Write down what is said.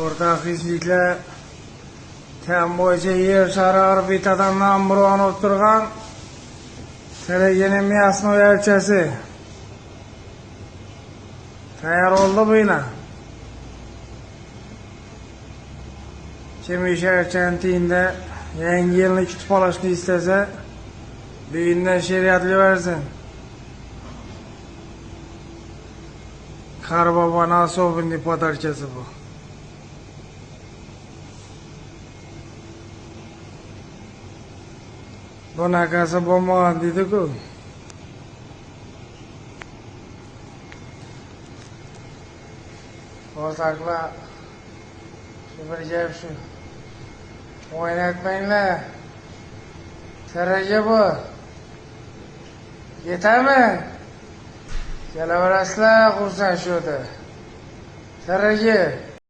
O'rtoqliklar tam bo'yicha yer shari orbitadan number 1 olib turgan telegenemiyasini o'lchasi. Tayyor oldu bu yine. Kim işarçentinde yangi yilni kutib olishni istasa, buyindan shariatli versin. Karbabana особенный podarchasi bu. Bunaqasi bo'lmagan dedi-ku. O'rtoqlar, shu bir gap shu. O'ynatmanglar. Taraga bu. Yetami? Kelaverasizlar xursand shu yerda. Taraga.